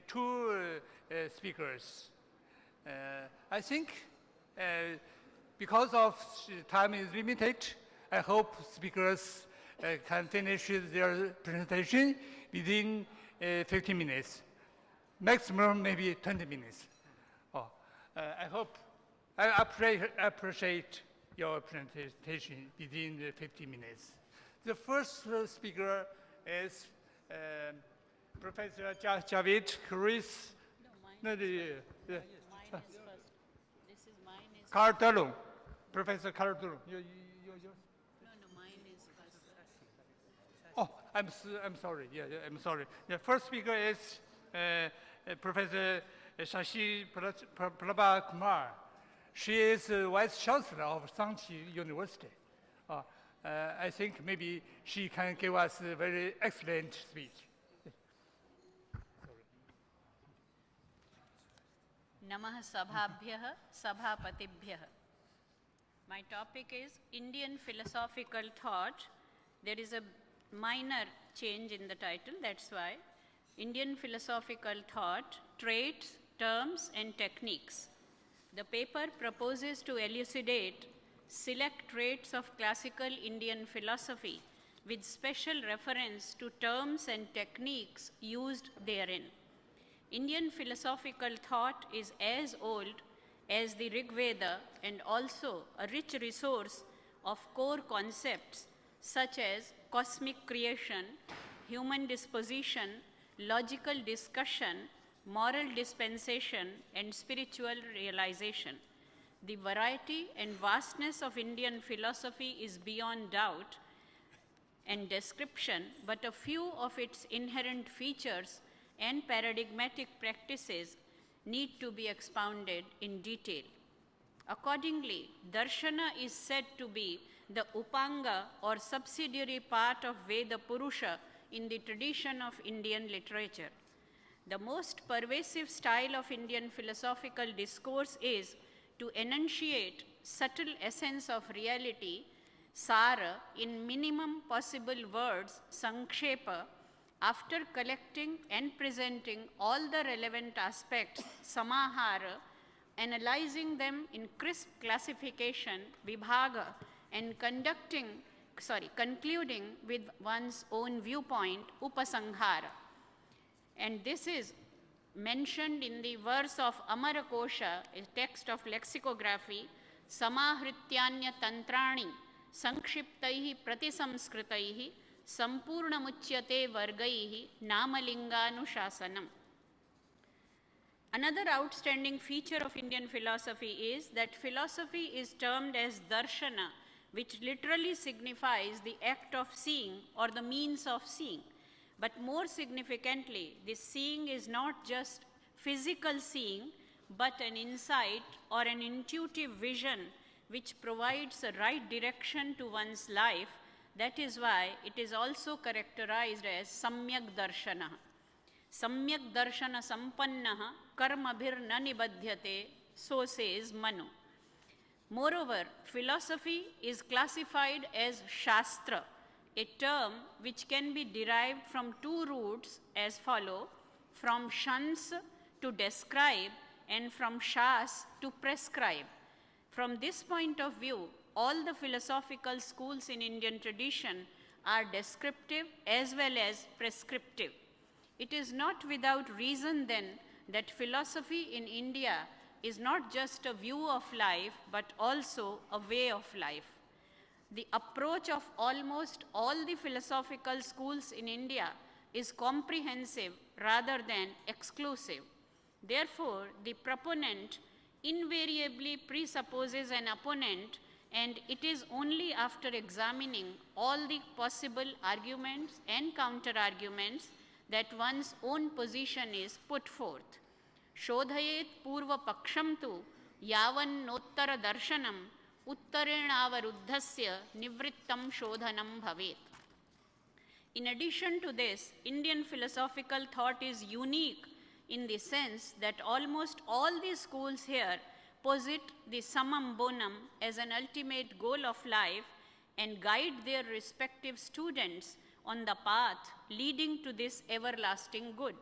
two speakers. I think because of time is limited, I hope speakers can finish their presentation within 15 minutes. Maximum maybe 20 minutes. I hope, I appreciate your presentation within the 50 minutes. The first speaker is Professor Javed, who is mine is first. This is mine is Carl Dallum. Professor Carl Dallum. Yours? No, mine is first. Oh, I'm sorry. Yeah, I'm sorry. The first speaker is Professor Shashi Pranab Kumar. She is Vice Chancellor of Sanchi University. I think maybe she can give us a very excellent speech. Namah Sabhabhyah Sabhapatibhyah. My topic is Indian philosophical thought. There is a minor change in the title, that's why. Indian philosophical thought, traits, terms, and techniques. The paper proposes to elucidate select traits of classical Indian philosophy with special reference to terms and techniques used therein. Indian philosophical thought is as old as the Rig Veda and also a rich resource of core concepts such as cosmic creation, human disposition, logical discussion, moral dispensation, and spiritual realization. The variety and vastness of Indian philosophy is beyond doubt and description, but a few of its inherent features and paradigmatic practices need to be expounded in detail. Accordingly, darshana is said to be the upanga or subsidiary part of Veda Purusha in the tradition of Indian literature. The most pervasive style of Indian philosophical discourse is to enunciate subtle essence of reality, sara, in minimum possible words, sankshepa, after collecting and presenting all the relevant aspects, samahara, analyzing them in crisp classification, vibhaga, and concluding with one's own viewpoint, upasanghara. And this is mentioned in the verse of Amarakosha, a text of lexicography, samahrityanya tantrani, sankshiptaihi pratisamskritaihi, sampurnamuchyate vargaihi, namalinganuशासनम. Another outstanding feature of Indian philosophy is that philosophy is termed as darshana, which literally signifies the act of seeing or the means of seeing. But more significantly, this seeing is not just physical seeing, but an insight or an intuitive vision which provides a right direction to one's life. That is why it is also characterized as samyak darshana. Samyak darshana sampannaha karmabhir na nibadhyate, so says Manu. Moreover, philosophy is classified as shastra, a term which can be derived from two roots as follow: from shans to describe and from shas to prescribe. From this point of view, all the philosophical schools in Indian tradition are descriptive as well as prescriptive. It is not without reason then that philosophy in India is not just a view of life but also a way of life. The approach of almost all the philosophical schools in India is comprehensive rather than exclusive. Therefore, the proponent invariably presupposes an opponent, and it is only after examining all the possible arguments and counter-arguments that one's own position is put forth. Shodhayet purva paksham tu yavannottara darshanam uttarenavaruddhasya nivrittam shodhanam bhavet. In addition to this, Indian philosophical thought is unique in the sense that almost all the schools here posit the summum bonum as an ultimate goal of life and guide their respective students on the path leading to this everlasting good.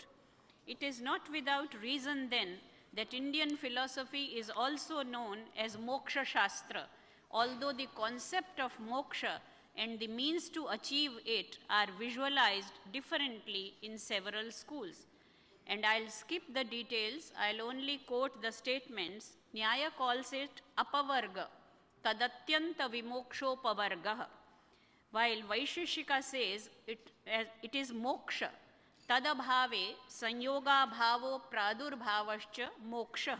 It is not without reason then that Indian philosophy is also known as Moksha Shastra, although the concept of moksha and the means to achieve it are visualized differently in several schools. And I'll skip the details, I'll only quote the statements. Nyaya calls it apavarga, tadatyanta vimokshopavarga, while Vaisheshika says it is moksha, tadabhave sanyoga bhavo pradurbhavascha moksha.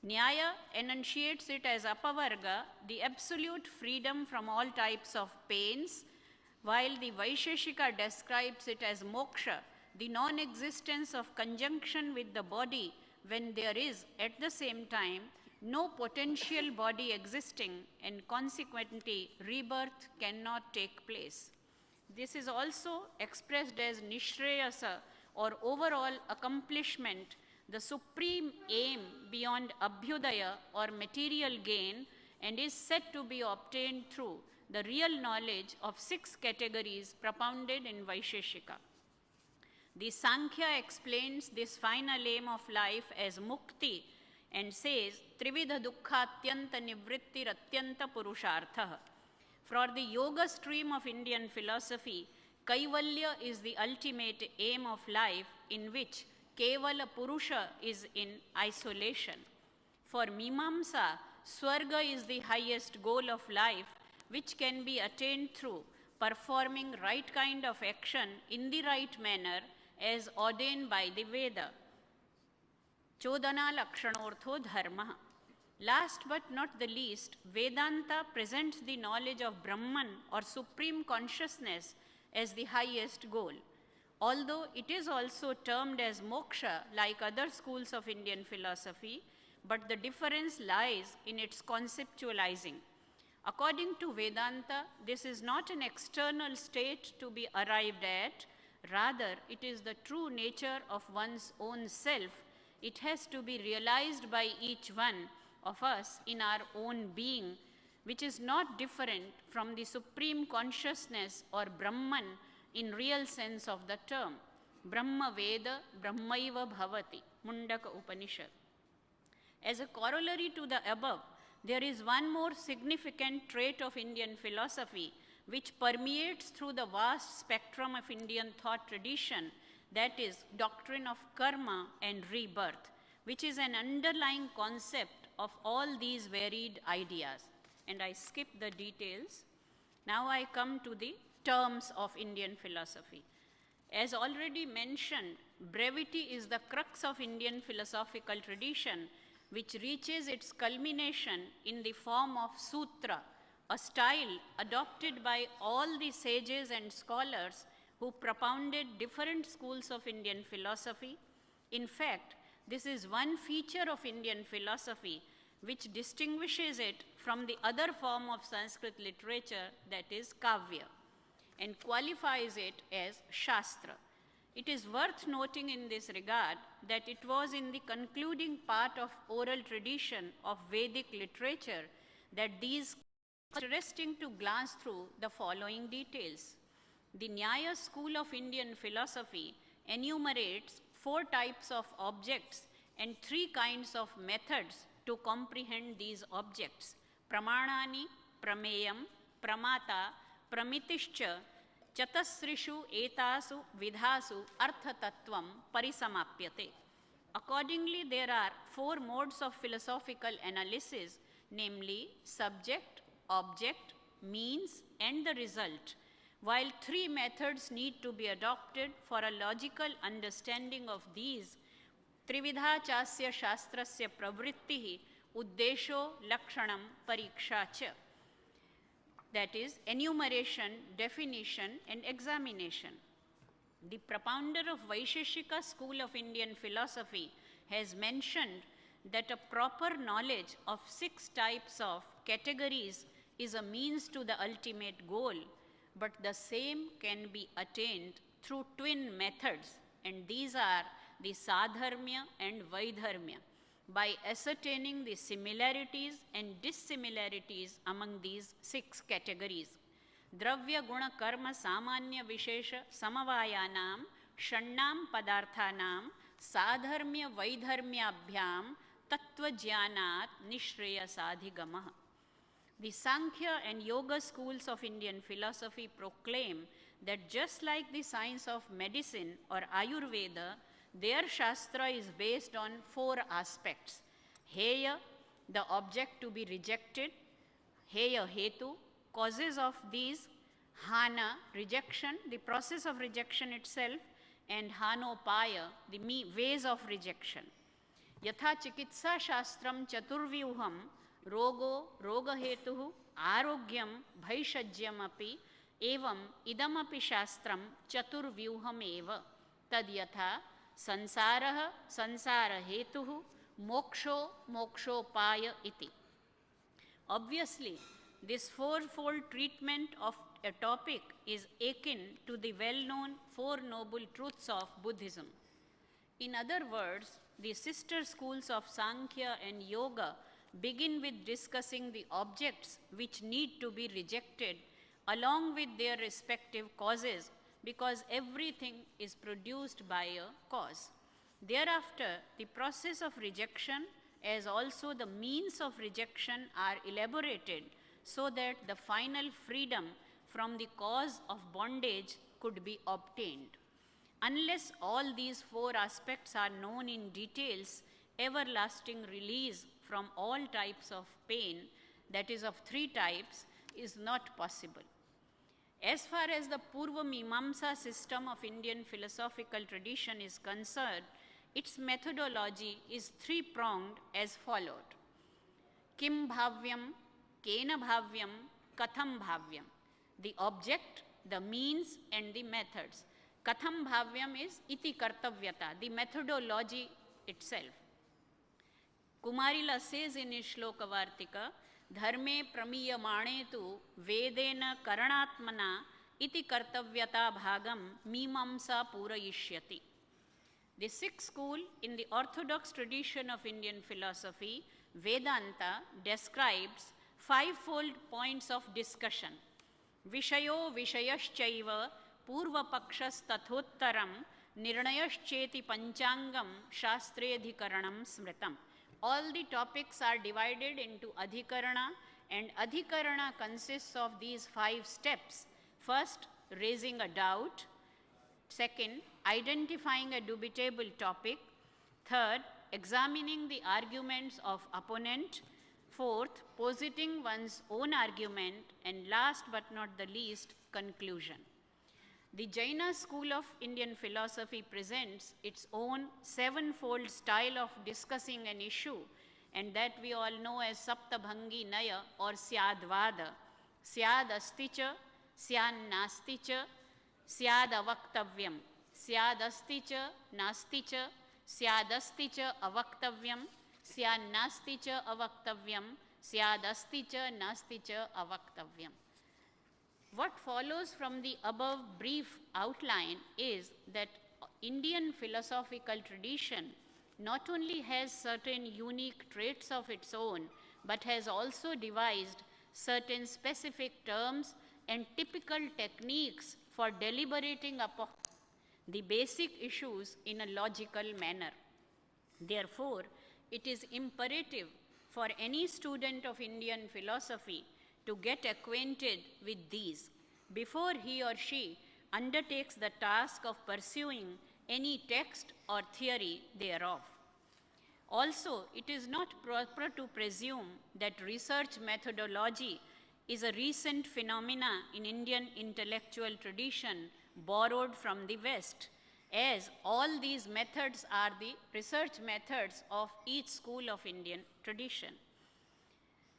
Nyaya enunciates it as apavarga, the absolute freedom from all types of pains, while the Vaisheshika describes it as moksha, the non-existence of conjunction with the body when there is, at the same time, no potential body existing, and consequently rebirth cannot take place. This is also expressed as nishreyasa, or overall accomplishment, the supreme aim beyond abhyudaya or material gain, and is said to be obtained through the real knowledge of 6 categories propounded in Vaisheshika. The Sankhya explains this final aim of life as mukti and says, Trividha dukkhatyanta nivrittir-atyanta purushartha. For the yoga stream of Indian philosophy, Kaivalya is the ultimate aim of life, in which Kevala Purusha is in isolation. For Mimamsa, Swarga is the highest goal of life, which can be attained through performing right kind of action in the right manner as ordained by the Veda. Chodana Lakshanortho Dharma. Last but not the least, Vedanta presents the knowledge of Brahman or supreme consciousness as the highest goal. Although it is also termed as moksha like other schools of Indian philosophy, but the difference lies in its conceptualizing. According to Vedanta, this is not an external state to be arrived at, rather it is the true nature of one's own self. It has to be realized by each one of us in our own being, which is not different from the supreme consciousness or Brahman in real sense of the term. Brahma Veda Brahmaiva Bhavati, Mundaka Upanishad. As a corollary to the above, there is one more significant trait of Indian philosophy which permeates through the vast spectrum of Indian thought tradition, that is, doctrine of karma and rebirth, which is an underlying concept of all these varied ideas. And I skip the details. Now I come to the terms of Indian philosophy. As already mentioned, brevity is the crux of Indian philosophical tradition, which reaches its culmination in the form of sutra, a style adopted by all the sages and scholars who propounded different schools of Indian philosophy. In fact, this is one feature of Indian philosophy which distinguishes it from the other form of Sanskrit literature, that is Kavya, and qualifies it as Shastra. It is worth noting in this regard that it was in the concluding part of oral tradition of Vedic literature that these interesting to glance through the following details. The Nyaya school of Indian philosophy enumerates 4 types of objects and 3 kinds of methods to comprehend these objects: pramanani, prameyam, pramata, pramitischa, chatasrishu etasu vidhasu arthatattvam parisamapyate. Accordingly, there are 4 modes of philosophical analysis, namely subject, object, means, and the result, while 3 methods need to be adopted for a logical understanding of these. Trividha chasya shastrasya pravrittihi uddesho lakshanam pariksha cha. That is, enumeration, definition, and examination. The propounder of Vaisheshika school of Indian philosophy has mentioned that a proper knowledge of 6 types of categories is a means to the ultimate goal, but the same can be attained through twin methods, and these are the sadharmya and vaidharmya, by ascertaining the similarities and dissimilarities among these 6 categories. Dravya guna karma samanya vishesha samavayanam षण्णां पदार्थानां साधर्म्य वैधर्म्याभ्याम तत्वज्ञानात् निश्रेयसाधिगमः. The Sankhya and Yoga schools of Indian philosophy proclaim that just like the science of medicine or Ayurveda, their Shastra is based on 4 aspects. Heya, the object to be rejected. Heya hetu, causes of these. Hana, rejection, the process of rejection itself. And Hanopaya, the ways of rejection. Yatha chikitsa shastram chaturvyuham rogo rogahetuh arogyam bhaishajyam api evam idamapi shastram chaturvyuham eva tad yatha sansarah sansarahetuh moksho mokshopaya iti. Obviously, this fourfold treatment of a topic is akin to the well-known 4 noble truths of Buddhism. In other words, the sister schools of Sankhya and Yoga begin with discussing the objects which need to be rejected along with their respective causes, because everything is produced by a cause. Thereafter, the process of rejection as also the means of rejection are elaborated so that the final freedom from the cause of bondage could be obtained. Unless all these 4 aspects are known in details, everlasting release from all types of pain, that is of 3 types, is not possible. As far as the Purva Mimamsa system of Indian philosophical tradition is concerned, its methodology is 3-pronged as followed. Kim bhavyam, kena bhavyam, katham bhavyam. The object, the means, and the methods. Katham bhavyam is iti kartavyata, the methodology itself. Kumarila says in his Shlokavartika, dharme pramiyamane tu vedena karanatmana iti kartavyata bhagam mimamsa purayishyati. The 6th school in the orthodox tradition of Indian philosophy, Vedanta, describes 5-fold points of discussion. Vishayo vishayaschaiva purvapakshas tathottaram nirnayascheti panchangam shastredhikaranam smritam. All the topics are divided into adhikarana, and adhikarana consists of these 5 steps. First, raising a doubt. Second, identifying a dubitable topic. Third, examining the arguments of opponent. Fourth, positing one's own argument. And last but not the least, conclusion. The Jaina school of Indian philosophy presents its own 7-fold style of discussing an issue, and that we all know as Saptabhangi Naya or Syadvada. Syad asticha, Syan nasticha, Syad avaktavyam. Syad asticha, nasticha, Syad asticha avaktavyam, Syan nasticha avaktavyam, Syad asticha nasticha avaktavyam. What follows from the above brief outline is that Indian philosophical tradition not only has certain unique traits of its own, but has also devised certain specific terms and typical techniques for deliberating upon the basic issues in a logical manner. Therefore, it is imperative for any student of Indian philosophy to get acquainted with these before he or she undertakes the task of pursuing any text or theory thereof. Also, it is not proper to presume that research methodology is a recent phenomena in Indian intellectual tradition borrowed from the West, as all these methods are the research methods of each school of Indian tradition.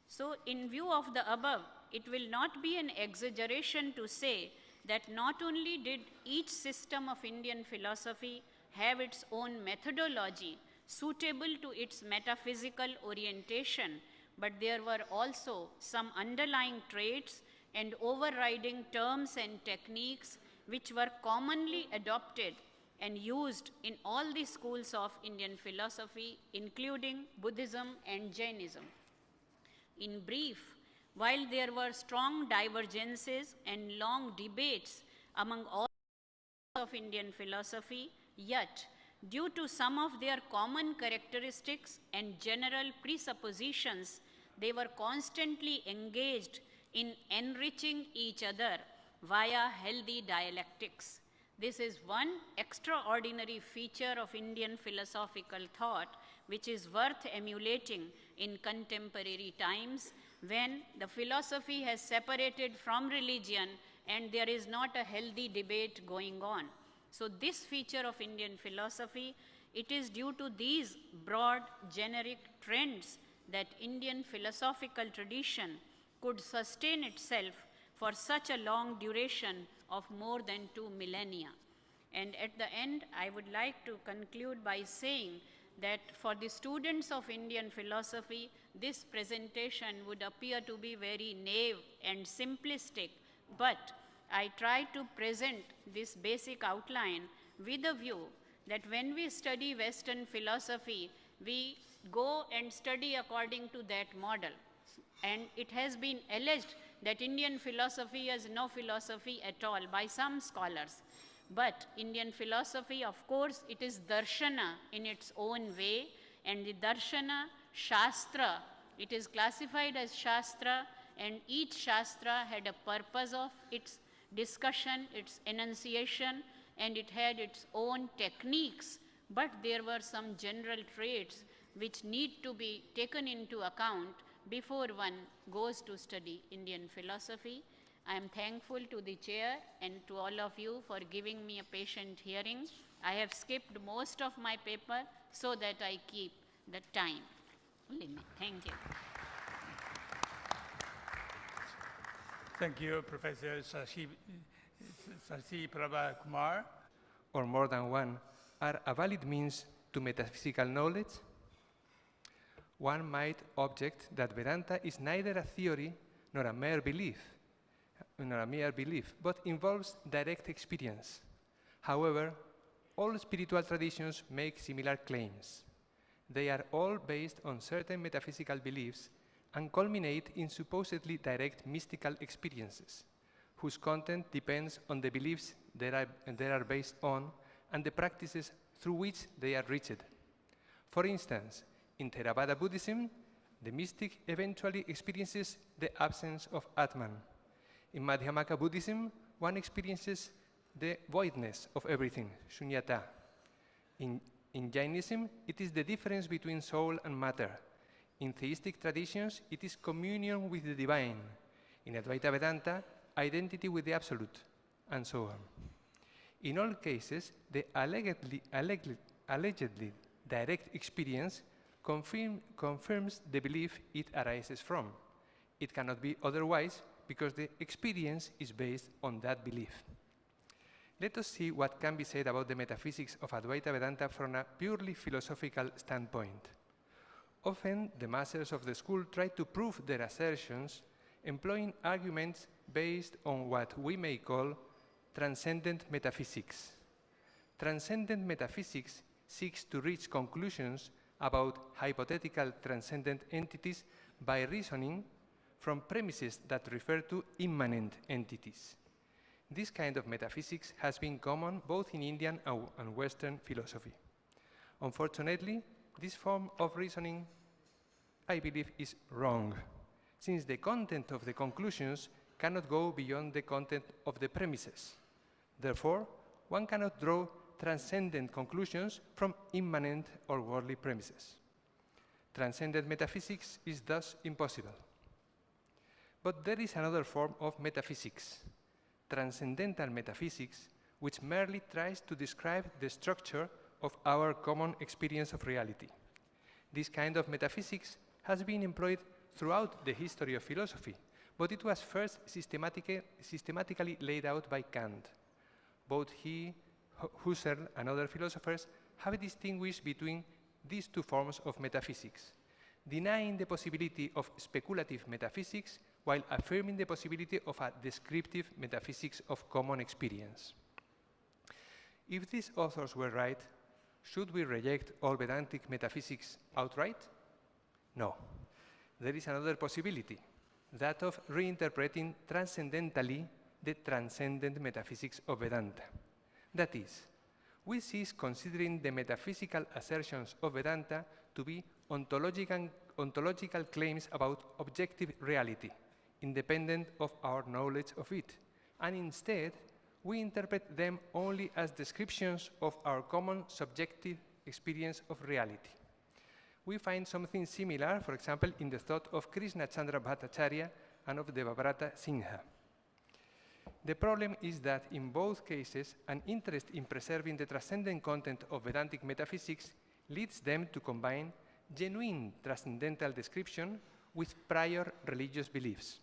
So, in view of the above, it will not be an exaggeration to say that not only did each system of Indian philosophy have its own methodology suitable to its metaphysical orientation, but there were also some underlying traits and overriding terms and techniques which were commonly adopted and used in all the schools of Indian philosophy, including Buddhism and Jainism. In brief, while there were strong divergences and long debates among all of Indian philosophy, yet due to some of their common characteristics and general presuppositions, they were constantly engaged in enriching each other via healthy dialectics. This is one extraordinary feature of Indian philosophical thought which is worth emulating in contemporary times when the philosophy has separated from religion and there is not a healthy debate going on. So this feature of Indian philosophy, it is due to these broad generic trends that Indian philosophical tradition could sustain itself for such a long duration of more than 2 millennia. And at the end, I would like to conclude by saying that for the students of Indian philosophy, this presentation would appear to be very naive and simplistic, but I try to present this basic outline with a view that when we study Western philosophy, we go and study according to that model. And it has been alleged that Indian philosophy is no philosophy at all by some scholars. But Indian philosophy, of course, it is darshana in its own way, and the darshana, shastra, it is classified as shastra, and each shastra had a purpose of its discussion, its enunciation, and it had its own techniques, but there were some general traits which need to be taken into account before one goes to study Indian philosophy. I am thankful to the chair and to all of you for giving me a patient hearing. I have skipped most of my paper so that I keep the time limit. Thank you. Thank you, Professor Shashi Prabha Kumar. Or more than one, are a valid means to metaphysical knowledge? One might object that Vedanta is neither a theory nor a mere belief, but involves direct experience. However, all spiritual traditions make similar claims. They are all based on certain metaphysical beliefs and culminate in supposedly direct mystical experiences, whose content depends on the beliefs they are based on and the practices through which they are reached. For instance, in Theravada Buddhism, the mystic eventually experiences the absence of Atman. In Madhyamaka Buddhism, one experiences the voidness of everything, shunyata. In Jainism, it is the difference between soul and matter. In theistic traditions, it is communion with the divine. In Advaita Vedanta, identity with the absolute, and so on. In all cases, the allegedly direct experience confirms the belief it arises from. It cannot be otherwise because the experience is based on that belief. Let us see what can be said about the metaphysics of Advaita Vedanta from a purely philosophical standpoint. Often, the masters of the school try to prove their assertions employing arguments based on what we may call transcendent metaphysics. Transcendent metaphysics seeks to reach conclusions about hypothetical transcendent entities by reasoning from premises that refer to immanent entities. This kind of metaphysics has been common both in Indian and Western philosophy. Unfortunately, this form of reasoning, I believe, is wrong, since the content of the conclusions cannot go beyond the content of the premises. Therefore, one cannot draw transcendent conclusions from immanent or worldly premises. Transcendent metaphysics is thus impossible. But there is another form of metaphysics, transcendental metaphysics, which merely tries to describe the structure of our common experience of reality. This kind of metaphysics has been employed throughout the history of philosophy, but it was first systematically laid out by Kant. Both he, Husserl, and other philosophers have distinguished between these two forms of metaphysics, denying the possibility of speculative metaphysics while affirming the possibility of a descriptive metaphysics of common experience. If these authors were right, should we reject all Vedantic metaphysics outright? No. There is another possibility, that of reinterpreting transcendentally the transcendent metaphysics of Vedanta. That is, we cease considering the metaphysical assertions of Vedanta to be ontological claims about objective reality, independent of our knowledge of it, and instead, we interpret them only as descriptions of our common subjective experience of reality. We find something similar, for example, in the thought of Krishna Chandra Bhattacharya and of Devabrata Singha. The problem is that in both cases, an interest in preserving the transcendent content of Vedantic metaphysics leads them to combine genuine transcendental description with prior religious beliefs.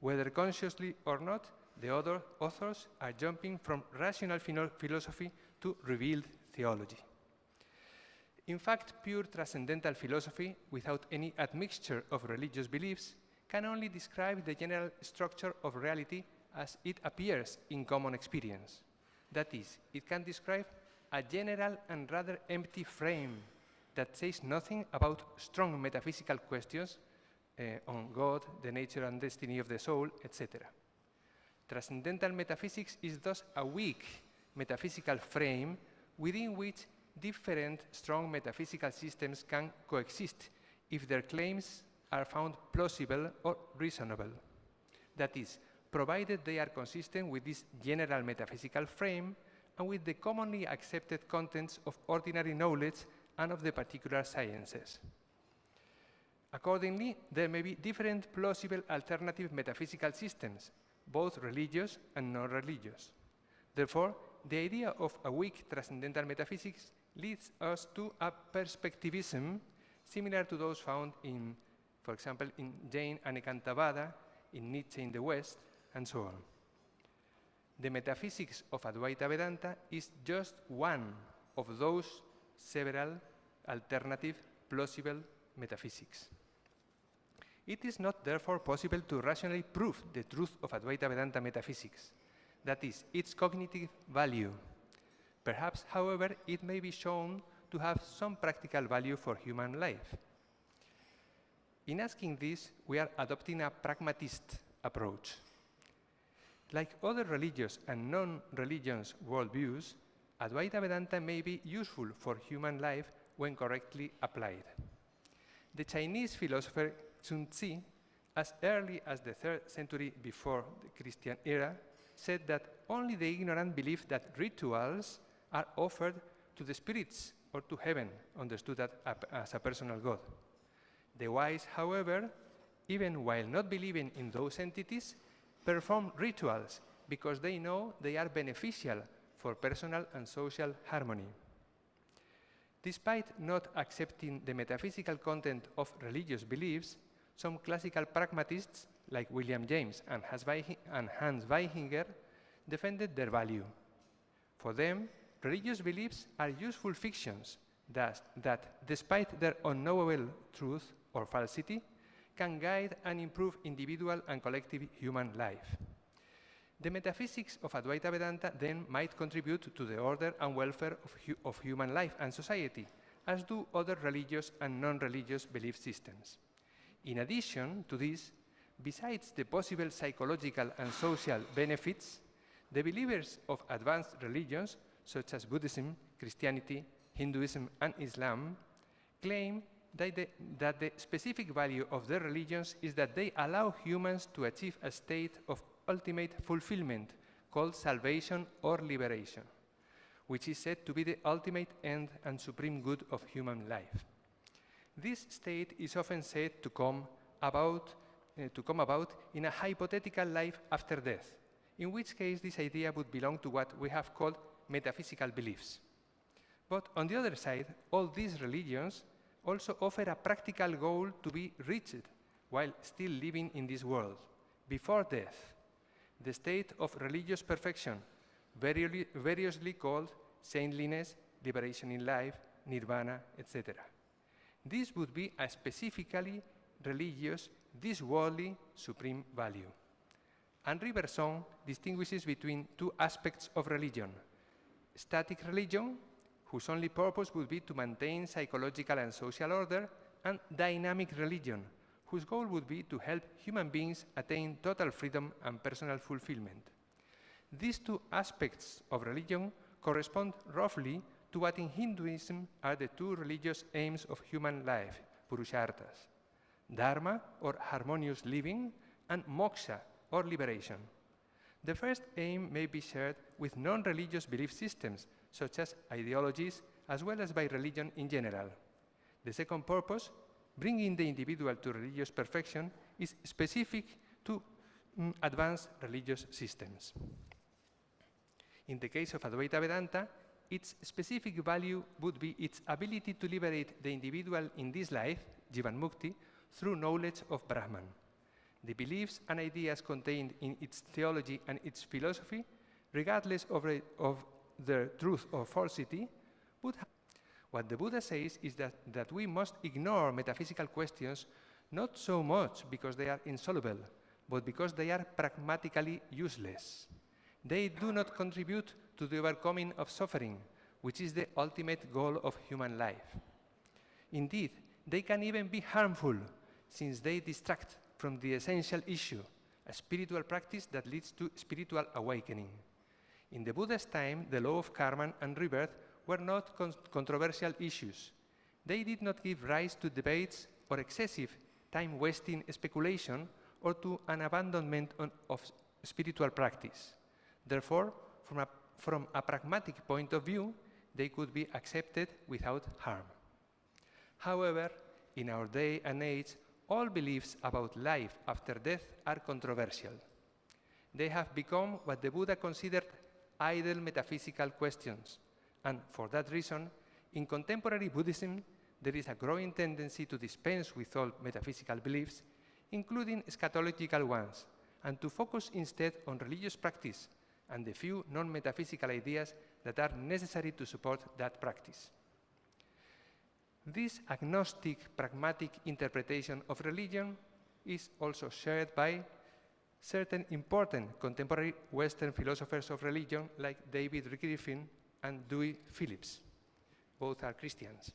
Whether consciously or not, the other authors are jumping from rational philosophy to revealed theology. In fact, pure transcendental philosophy, without any admixture of religious beliefs, can only describe the general structure of reality as it appears in common experience. That is, it can describe a general and rather empty frame that says nothing about strong metaphysical questions on God, the nature and destiny of the soul, etc. Transcendental metaphysics is thus a weak metaphysical frame within which different strong metaphysical systems can coexist if their claims are found plausible or reasonable. That is, provided they are consistent with this general metaphysical frame and with the commonly accepted contents of ordinary knowledge and of the particular sciences. Accordingly, there may be different plausible alternative metaphysical systems, both religious and non-religious. Therefore, the idea of a weak transcendental metaphysics leads us to a perspectivism similar to those found in, for example, in Jain and Ekantavada, in Nietzsche in the West, and so on. The metaphysics of Advaita Vedanta is just one of those several alternative plausible metaphysics. It is not therefore possible to rationally prove the truth of Advaita Vedanta metaphysics, that is, its cognitive value. Perhaps, however, it may be shown to have some practical value for human life. In asking this, we are adopting a pragmatist approach. Like other religious and non-religious worldviews, Advaita Vedanta may be useful for human life when correctly applied. The Chinese philosopher Sun Tzu, as early as the 3rd century before the Christian era, said that only the ignorant believe that rituals are offered to the spirits or to heaven, understood as a personal God. The wise, however, even while not believing in those entities, perform rituals because they know they are beneficial for personal and social harmony. Despite not accepting the metaphysical content of religious beliefs, some classical pragmatists, like William James and Hans Weichinger, defended their value. For them, religious beliefs are useful fictions that, despite their unknowable truth or falsity, can guide and improve individual and collective human life. The metaphysics of Advaita Vedanta then might contribute to the order and welfare of human life and society, as do other religious and non-religious belief systems. In addition to this, besides the possible psychological and social benefits, the believers of advanced religions, such as Buddhism, Christianity, Hinduism, and Islam, claim that the specific value of their religions is that they allow humans to achieve a state of ultimate fulfillment called salvation or liberation, which is said to be the ultimate end and supreme good of human life. This state is often said to come about in a hypothetical life after death, in which case this idea would belong to what we have called metaphysical beliefs. But on the other side, all these religions also offer a practical goal to be reached while still living in this world, before death, the state of religious perfection, variously called saintliness, liberation in life, nirvana, etc. This would be a specifically religious, this worldly, supreme value. Henri Bergson distinguishes between two aspects of religion: static religion, whose only purpose would be to maintain psychological and social order, and dynamic religion, whose goal would be to help human beings attain total freedom and personal fulfillment. These two aspects of religion correspond roughly to what in Hinduism are the two religious aims of human life, purusharthas: dharma, or harmonious living, and moksha, or liberation. The first aim may be shared with non-religious belief systems, such as ideologies, as well as by religion in general. The second purpose, bringing the individual to religious perfection, is specific to advanced religious systems. In the case of Advaita Vedanta, its specific value would be its ability to liberate the individual in this life, Jivan Mukti, through knowledge of Brahman. The beliefs and ideas contained in its theology and its philosophy, regardless of their truth or falsity, would have. What the Buddha says is that we must ignore metaphysical questions not so much because they are insoluble, but because they are pragmatically useless. They do not contribute to the overcoming of suffering, which is the ultimate goal of human life. Indeed, they can even be harmful, since they distract from the essential issue, a spiritual practice that leads to spiritual awakening. In the Buddha's time, the law of karma and rebirth were not controversial issues. They did not give rise to debates or excessive time-wasting speculation or to an abandonment of spiritual practice. Therefore, from a pragmatic point of view, they could be accepted without harm. However, in our day and age, all beliefs about life after death are controversial. They have become what the Buddha considered idle metaphysical questions, and for that reason, in contemporary Buddhism, there is a growing tendency to dispense with all metaphysical beliefs, including eschatological ones, and to focus instead on religious practice and the few non-metaphysical ideas that are necessary to support that practice. This agnostic, pragmatic interpretation of religion is also shared by certain important contemporary Western philosophers of religion like David Griffin and Dewey Phillips. Both are Christians.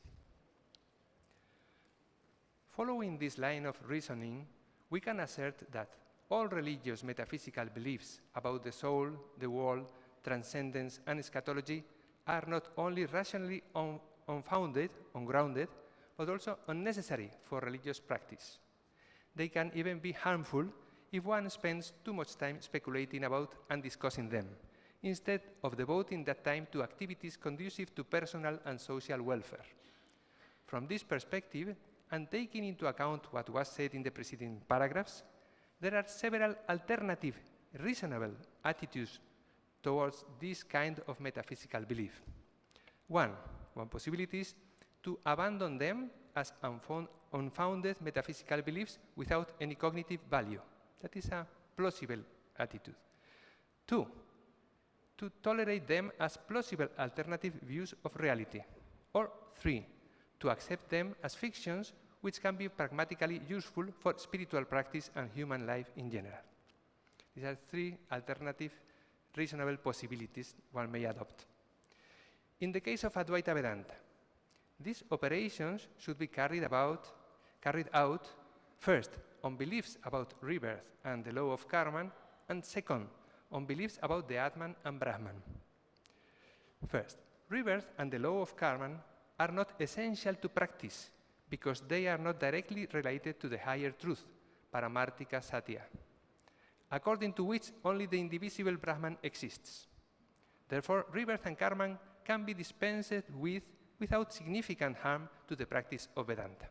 Following this line of reasoning, we can assert that all religious metaphysical beliefs about the soul, the world, transcendence, and eschatology are not only rationally unfounded, ungrounded, but also unnecessary for religious practice. They can even be harmful if one spends too much time speculating about and discussing them, instead of devoting that time to activities conducive to personal and social welfare. From this perspective, and taking into account what was said in the preceding paragraphs, there are several alternative, reasonable attitudes towards this kind of metaphysical belief. One possibility is to abandon them as unfounded metaphysical beliefs without any cognitive value. That is a plausible attitude. Two, to tolerate them as plausible alternative views of reality. Or three, to accept them as fictions which can be pragmatically useful for spiritual practice and human life in general. These are three alternative, reasonable possibilities one may adopt. In the case of Advaita Vedanta, these operations should be carried out first on beliefs about rebirth and the law of karma, and second, on beliefs about the Atman and Brahman. First, rebirth and the law of karma are not essential to practice because they are not directly related to the higher truth, Paramartika Satya, according to which only the indivisible Brahman exists. Therefore, rebirth and karma can be dispensed with without significant harm to the practice of Vedanta.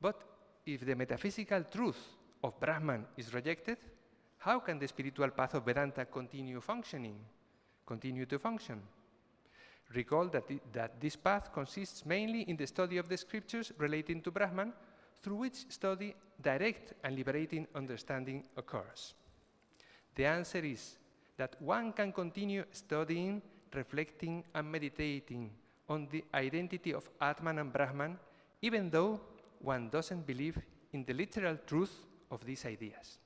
But if the metaphysical truth of Brahman is rejected, how can the spiritual path of Vedanta continue to function? Recall that this path consists mainly in the study of the scriptures relating to Brahman, through which study direct and liberating understanding occurs. The answer is that one can continue studying, reflecting, and meditating on the identity of Atman and Brahman, even though one doesn't believe in the literal truth of these ideas.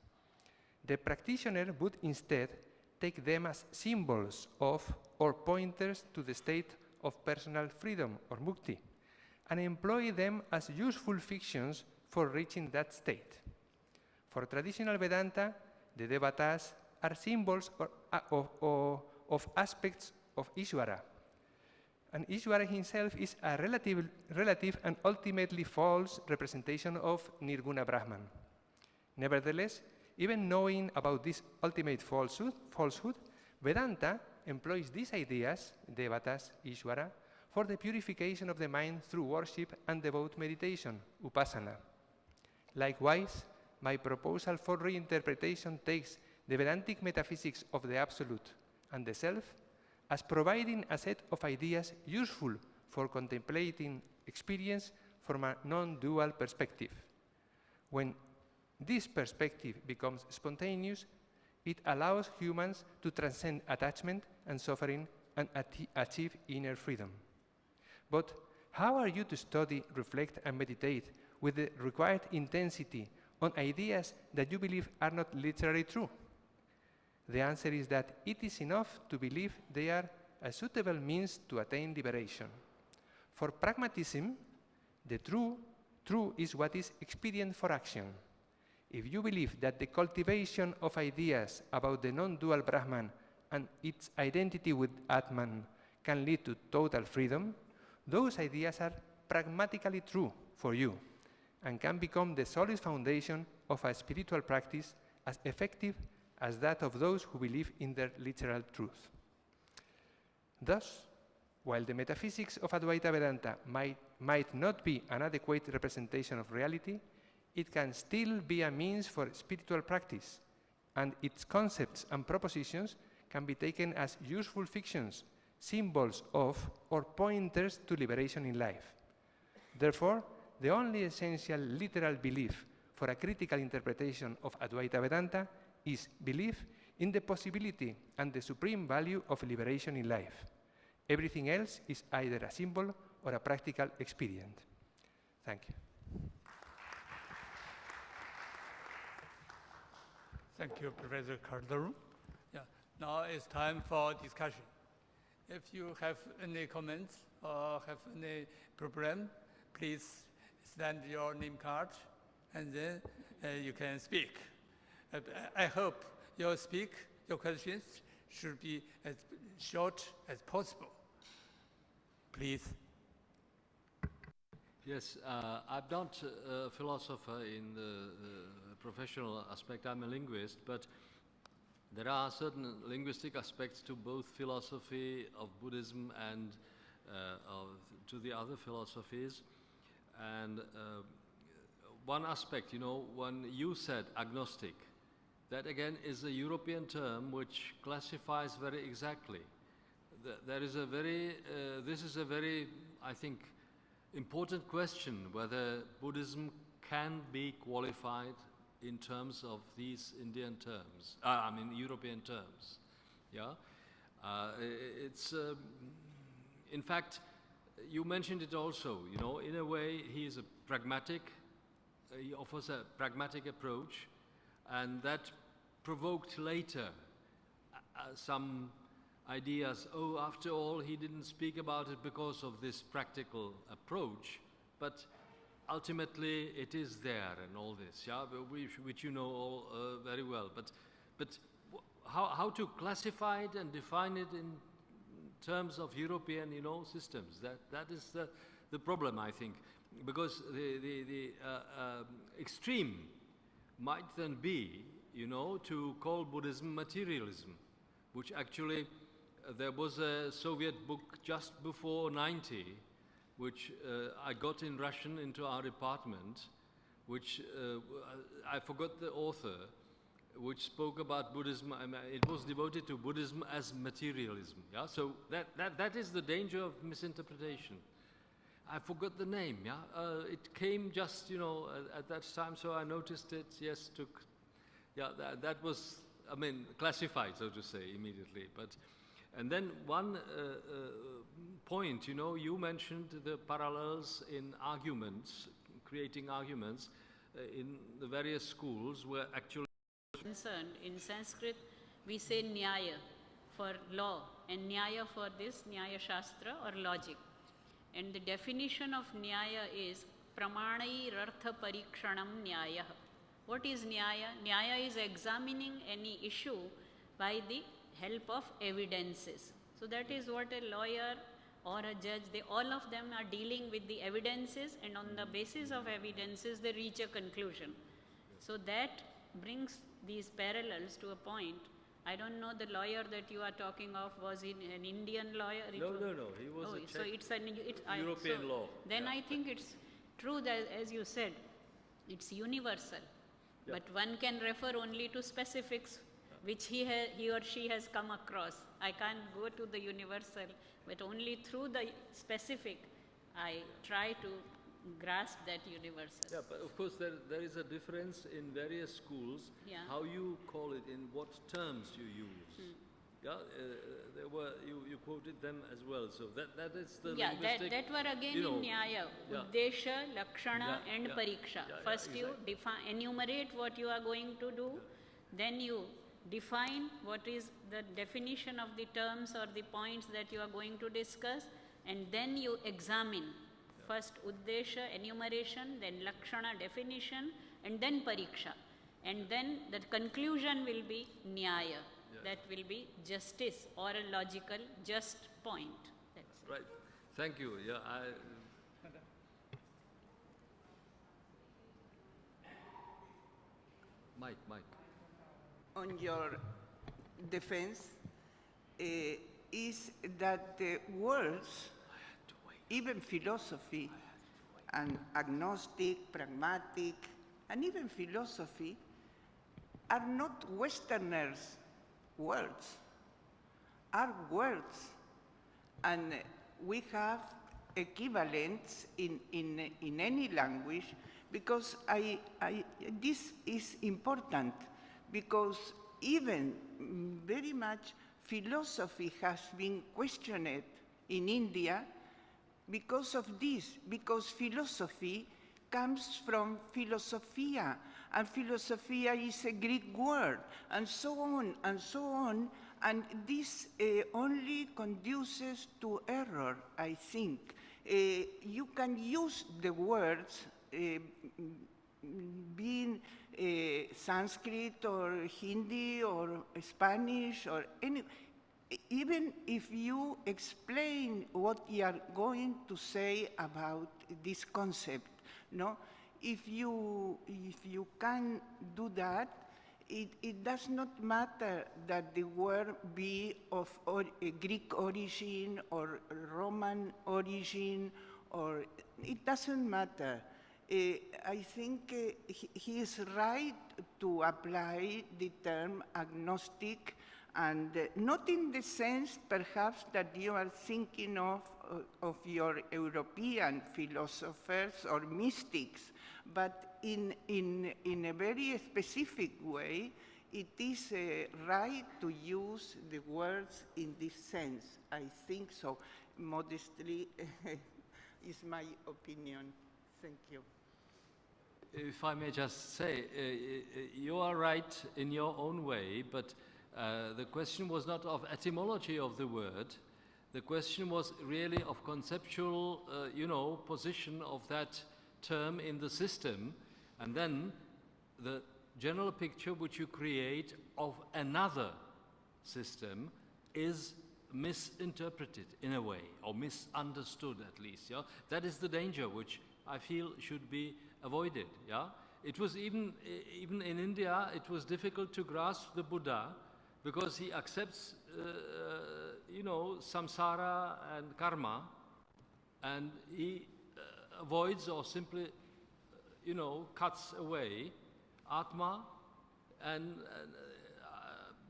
The practitioner would instead take them as symbols of or pointers to the state of personal freedom or mukti, and employ them as useful fictions for reaching that state. For traditional Vedanta, the devatas are symbols of aspects of Ishvara. And Ishvara himself is a relative and ultimately false representation of Nirguna Brahman. Nevertheless, even knowing about this ultimate falsehood, Vedanta employs these ideas, devatas, Ishvara, for the purification of the mind through worship and devout meditation, upasana. Likewise, my proposal for reinterpretation takes the Vedantic metaphysics of the Absolute and the Self as providing a set of ideas useful for contemplating experience from a non-dual perspective. When this perspective becomes spontaneous, it allows humans to transcend attachment and suffering and achieve inner freedom. But how are you to study, reflect, and meditate with the required intensity on ideas that you believe are not literally true? The answer is that it is enough to believe they are a suitable means to attain liberation. For pragmatism, the true is what is expedient for action. If you believe that the cultivation of ideas about the non-dual Brahman and its identity with Atman can lead to total freedom, those ideas are pragmatically true for you and can become the solid foundation of a spiritual practice as effective as that of those who believe in their literal truth. Thus, while the metaphysics of Advaita Vedanta might not be an adequate representation of reality, it can still be a means for spiritual practice, and its concepts and propositions can be taken as useful fictions, symbols of, or pointers to liberation in life. Therefore, the only essential literal belief for a critical interpretation of Advaita Vedanta is belief in the possibility and the supreme value of liberation in life. Everything else is either a symbol or a practical expedient. Thank you. Thank you, Professor Calderon. Yeah. Now it's time for discussion. If you have any comments or have any problem, please send your name card and then you can speak. I hope your questions should be as short as possible. Please. Yes, I'm not a philosopher in the professional aspect. I'm a linguist, but there are certain linguistic aspects to both philosophy of Buddhism and to the other philosophies. And one aspect, when you said agnostic, that again is a European term which classifies very exactly. This is a very, I think, important question whether Buddhism can be qualified in terms of these Indian terms, European terms. Yeah, in fact, you mentioned it also. In a way, he is a pragmatic. He offers a pragmatic approach, and that provoked later some ideas. Oh, after all, he didn't speak about it because of this practical approach, but ultimately it is there and all this, yeah, which you know all very well. But how to classify it and define it in terms of European, systems? That is the problem, I think, because the extreme might then be, to call Buddhism materialism, which actually there was a Soviet book just before 90, which I got in Russian into our department, which I forgot the author, which spoke about Buddhism. It was devoted to Buddhism as materialism. Yeah, so that is the danger of misinterpretation. I forgot the name. Yeah, it came just at that time, so I noticed it. Yes, yeah, that was classified, so to say, immediately. And then one point, you mentioned the parallels in arguments, creating arguments in the various schools where actually concerned. In Sanskrit, we say nyaya for law, and nyaya for this, nyaya shastra or logic. And the definition of nyaya is pramanairartha parikshanam nyaya. What is nyaya? Nyaya is examining any issue by the help of evidences. So that is what a lawyer or a judge, all of them are dealing with the evidences, and on the basis of evidences they reach a conclusion. So that brings these parallels to a point. I don't know the lawyer that you are talking of, was he an Indian lawyer? No, he was a so Czech it's an European law. Then Yeah. I think it's true that, as you said, it's universal. Yeah. But one can refer only to specifics which he or she has come across. I can't go to the universal, but only through the specific I try to grasp that universal. Yeah, but of course there is a difference in various schools, Yeah. how you call it, in what terms you use. Yeah, you quoted them as well, so that is the Yeah, linguistic, that were again you know, in Nyaya, yeah. Uddesha, Lakshana Yeah, and yeah, Pariksha. yeah, First you exactly. enumerate what you are going to do, then you define what is the definition of the terms or the points that you are going to discuss, and then you examine. First Uddesha, enumeration, then Lakshana, definition, and then Pariksha. And then the conclusion will be Nyaya. That will be justice or a logical just point. That's it. Right, thank you. Yeah, Mike. On your defense is that the words, even philosophy and agnostic, pragmatic, and even philosophy are not Westerners' words, are words. And we have equivalents in any language, because this is important, because even very much philosophy has been questioned in India because of this, because philosophy comes from philosophia, and philosophia is a Greek word, and so on and so on, and this only conduces to error, I think. You can use the words being Sanskrit or Hindi or Spanish or any, even if you explain what you are going to say about this concept, no? If you can do that, it does not matter that the word be of a Greek origin or Roman origin, or it doesn't matter. I think he is right to apply the term agnostic, and not in the sense perhaps that you are thinking of your European philosophers or mystics, but in a very specific way, it is right to use the words in this sense. I think so. Modestly is my opinion. Thank you. If I may just say, you are right in your own way, but the question was not of etymology of the word. The question was really of conceptual, position of that term in the system, and then the general picture which you create of another system is misinterpreted in a way, or misunderstood at least. Yeah? That is the danger which I feel should be avoided. Yeah? It was even in India, it was difficult to grasp the Buddha, because he accepts, samsara and karma, and he avoids or simply, cuts away Atma and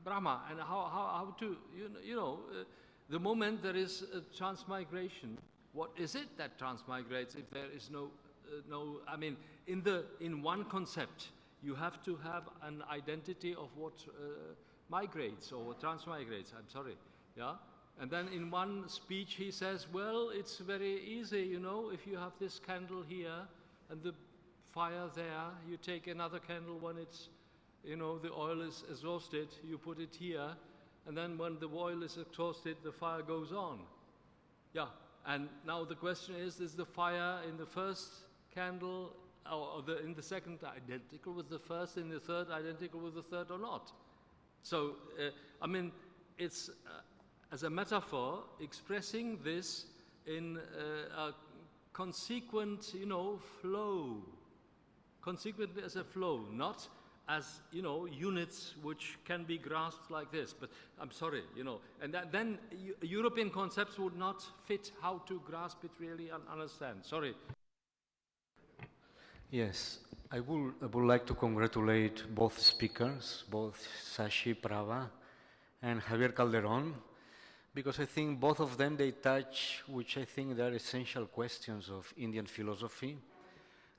Brahma. And how to, the moment there is a transmigration, what is it that transmigrates if there is no, I mean, in one concept, you have to have an identity of what migrates or transmigrates, I'm sorry, yeah? And then in one speech he says, well, it's very easy, if you have this candle here and the fire there, you take another candle when it's, the oil is exhausted, you put it here, and then when the oil is exhausted, the fire goes on. Yeah, and now the question is the fire in the first candle, or in the second identical with the first, in the third identical with the third or not? So, I mean, it's as a metaphor, expressing this in a consequent, flow. Consequent as a flow, not as, units which can be grasped like this. But I'm sorry, and then European concepts would not fit how to grasp it really and understand. Sorry. Yes, I would like to congratulate both speakers, both Shashi Prabha and Javier Calderón, because I think both of them, they touch, which I think they are essential questions of Indian philosophy.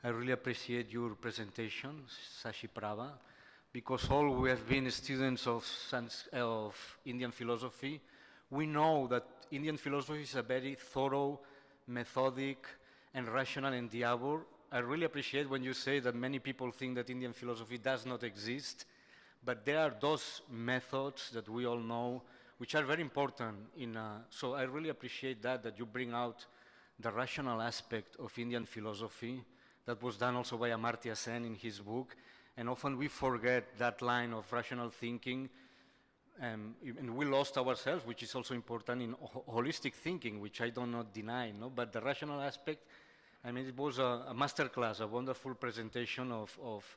I really appreciate your presentation, Shashi Prabha, because all we have been students of Indian philosophy, we know that Indian philosophy is a very thorough, methodic, and rational endeavor. I really appreciate when you say that many people think that Indian philosophy does not exist, but there are those methods that we all know which are very important. So I really appreciate that you bring out the rational aspect of Indian philosophy. That was done also by Amartya Sen in his book, and often we forget that line of rational thinking, and we lost ourselves, which is also important in holistic thinking, which I do not deny, but the rational aspect, it was a masterclass, a wonderful presentation of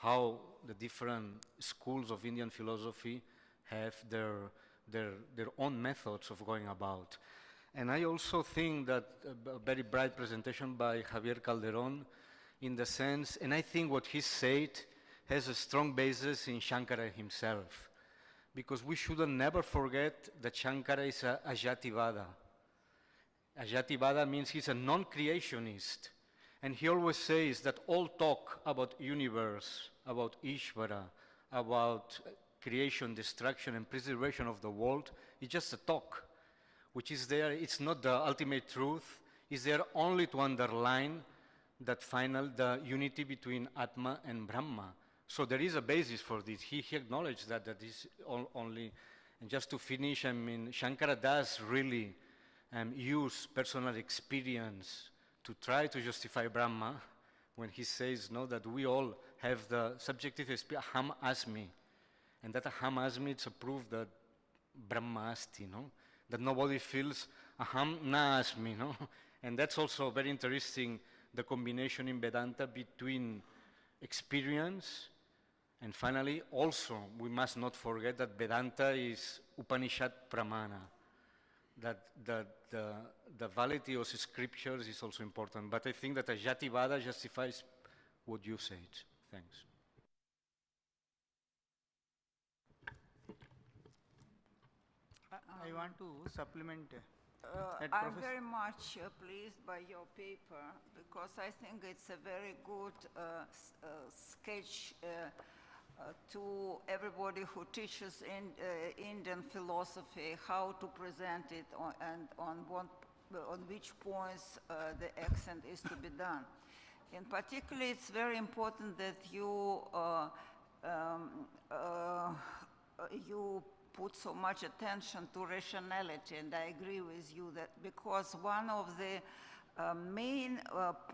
how the different schools of Indian philosophy have their own methods of going about. And I also think that a very bright presentation by Javier Calderón, in the sense, and I think what he said has a strong basis in Shankara himself, because we shouldn't never forget that Shankara is a Jativada. A Jativada means he's a non-creationist, and he always says that all talk about universe, about Ishvara, about creation, destruction, and preservation of the world is just a talk, which is there. It's not the ultimate truth. It's there only to underline that the unity between Atma and Brahma. So there is a basis for this. He acknowledged that is only, and just to finish, Shankara does really use personal experience to try to justify Brahma when he says that we all have the subjective experience, aham asmi, and that aham asmi, it's a proof that Brahma asti, that nobody feels aham na asmi, and that's also very interesting, the combination in Vedanta between experience, and finally also we must not forget that Vedanta is Upanishad Pramana, that the validity of scriptures is also important. But I think that a Jativada justifies what you said. Thanks. I want to supplement. I'm very much pleased by your paper, because I think it's a very good sketch to everybody who teaches Indian philosophy, how to present it and on which points the accent is to be done. In particular, it's very important that you put so much attention to rationality, and I agree with you that because one of the main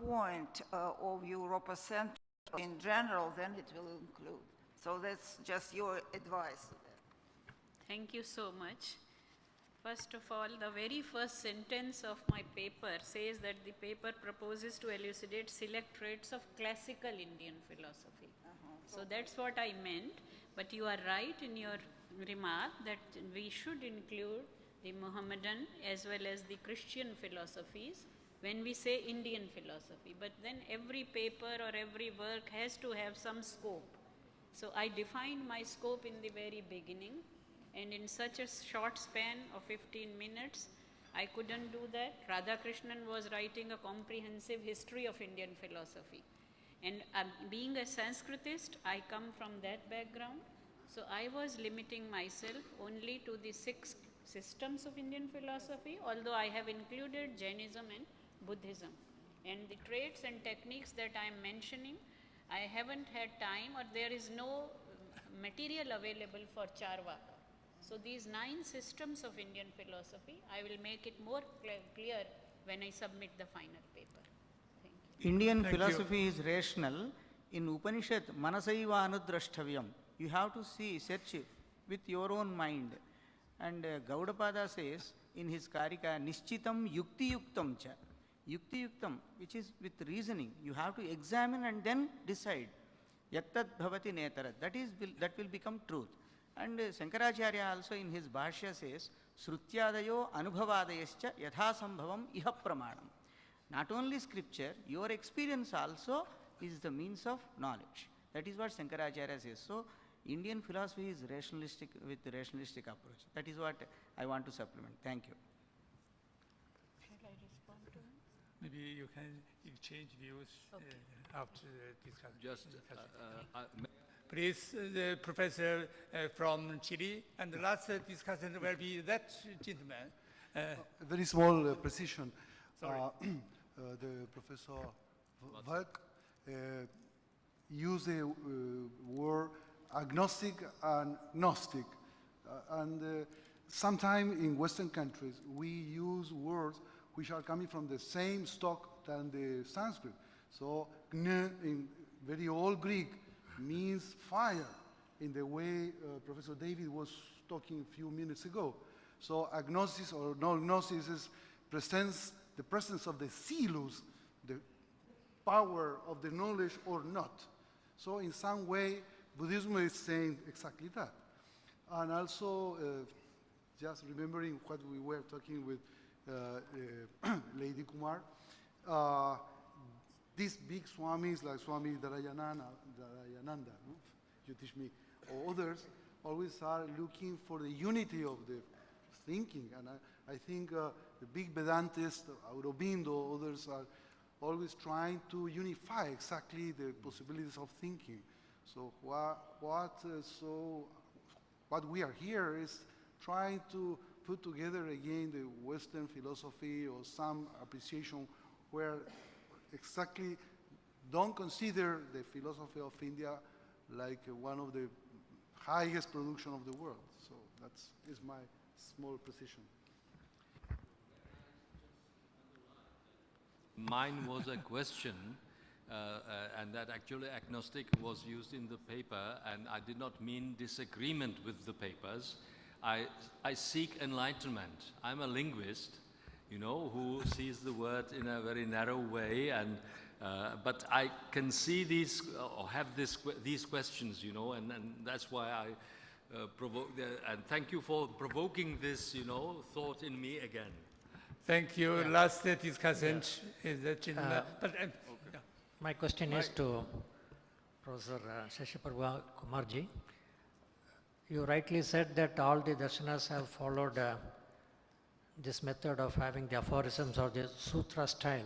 point of Europocentrism in general, then it will include. So that's just your advice. Thank you so much. First of all, the very first sentence of my paper says that the paper proposes to elucidate select traits of classical Indian philosophy. So that's what I meant, but you are right in your remark that we should include the Mohammedan as well as the Christian philosophies when we say Indian philosophy, but then every paper or every work has to have some scope. So I defined my scope in the very beginning, and in such a short span of 15 minutes, I couldn't do that. Radhakrishnan was writing a comprehensive history of Indian philosophy. And being a Sanskritist, I come from that background. So I was limiting myself only to the 6 systems of Indian philosophy, although I have included Jainism and Buddhism. And the traits and techniques that I am mentioning, I haven't had time, or there is no material available for Charvaka. So these 9 systems of Indian philosophy, I will make it more clear when I submit the final paper. Thank you. Indian philosophy is rational. In Upanishad, manasaiva anudrashtavyam. You have to see, search with your own mind. And Gaudapada says in his Karika, Nishchitam Yukti Yuktam Cha. Yukti Yuktam, which is with reasoning. You have to examine and then decide. Yattat bhavati netarat. That will become truth. And Shankaracharya also in his Bhashya says, Srutyadayo anubhavadayascha yathasambhavam iha pramanam. Not only scripture, your experience also is the means of knowledge. That is what Shankaracharya says. So, Indian philosophy is rationalistic with rationalistic approach. That is what I want to supplement. Thank you. Shall I respond to him? Maybe you can exchange views after the discussion. Just, Please, the professor from Chile, and the last discussion will be that gentleman. A very small precision. Sorry. The professor Valk used the word agnostic and gnostic. And sometimes in Western countries, we use words which are coming from the same stock than the Sanskrit. So, gn in very old Greek means fire, in the way Professor David was talking a few minutes ago. So, agnosis or no-gnosis presents the presence of the silus, the power of the knowledge or not. So, in some way, Buddhism is saying exactly that. And also, just remembering what we were talking with Lady Kumar, these big swamis like Swami Darayananda, no? You teach me, or others, always are looking for the unity of the thinking. And I think the big Vedantists, Aurobindo, others are always trying to unify exactly the possibilities of thinking. So what we are here is trying to put together again the Western philosophy or some appreciation where exactly don't consider the philosophy of India like one of the highest production of the world. So that is my small precision. Mine was a question, and that actually agnostic was used in the paper, and I did not mean disagreement with the papers. I seek enlightenment. I'm a linguist, you know, who sees the word in a very narrow way, and but I can see these or have these questions, you know, and that's why I provoke. And thank you for provoking this, you know, thought in me again. Thank you. Yeah. Last discussion is the gentleman. My question is to Professor Shashiprabha Kumarji. You rightly said that all the darshanas have followed this method of having the aphorisms or the sutra style.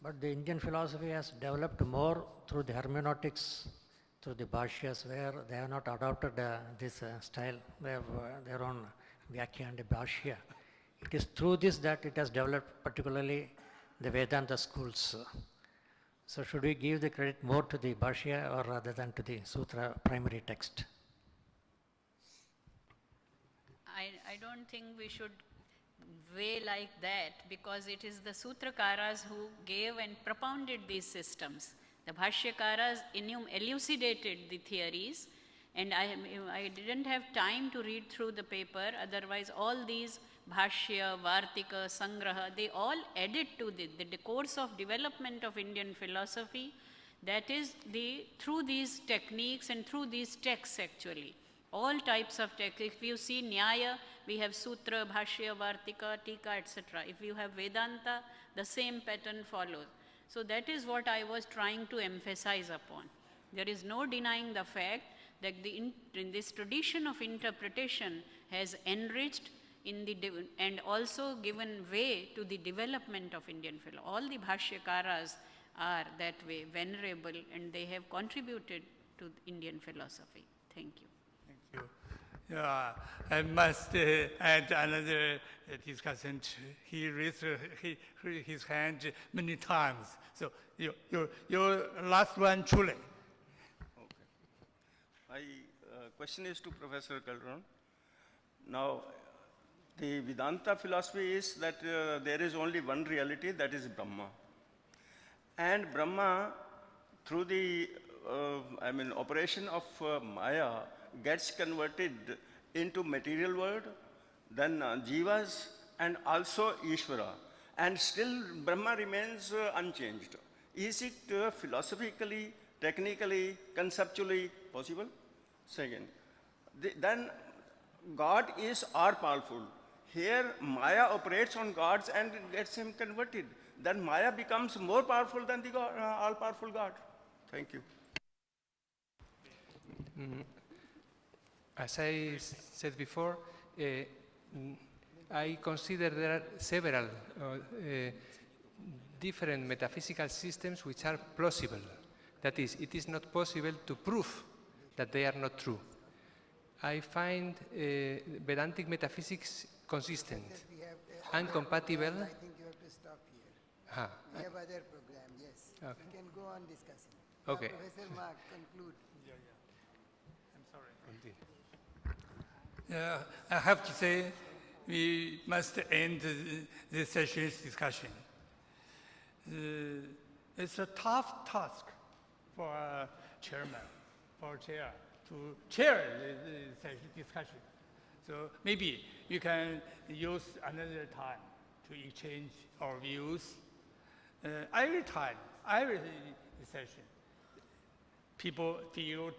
But the Indian philosophy has developed more through the hermeneutics, through the bhashyas, where they have not adopted this style. They have their own Vyakhya and bhashya. It is through this that it has developed, particularly the Vedanta schools. So should we give the credit more to the bhashya or rather than to the sutra primary text? I don't think we should weigh like that, because it is the Sutra Caras who gave and propounded these systems. The Bhashyakaras elucidated the theories, and I didn't have time to read through the paper. Otherwise, all these Bhashya, Vartika, Sangraha, they all added to the course of development of Indian philosophy. That is through these techniques and through these texts actually. All types of texts. If you see Nyaya, we have Sutra, Bhashya, Vartika, Tika, etc. If you have Vedanta, the same pattern follows. So that is what I was trying to emphasize upon. There is no denying the fact that in this tradition of interpretation has enriched and also given way to the development of Indian philosophy. All the Bhashyakaras are that way, venerable, and they have contributed to Indian philosophy. Thank you. Thank you. I must add another discussion. He raised his hand many times. So your last one, truly. Okay. My question is to Professor Calderon. Now, the Vedanta philosophy is that there is only one reality, that is Brahma. And Brahma, through the operation of Maya, gets converted into material world, then jivas, and also Ishvara. And still Brahma remains unchanged. Is it philosophically, technically, conceptually possible? Second, then God is all-powerful. Here Maya operates on gods and gets him converted. Then Maya becomes more powerful than the God, all-powerful God. Thank you. As I said before, I consider there are several different metaphysical systems which are plausible. That is, it is not possible to prove that they are not true. I find Vedantic metaphysics consistent and compatible. I think you have to stop here. We have other program, yes. Okay. You can go on discussing. Okay. Professor Mark, conclude. I'm sorry. Yeah, I have to say, we must end this session's discussion. It's a tough task for a chairman, for a chair, to chair the discussion. So maybe you can use another time to exchange our views. Every time, every session, people feel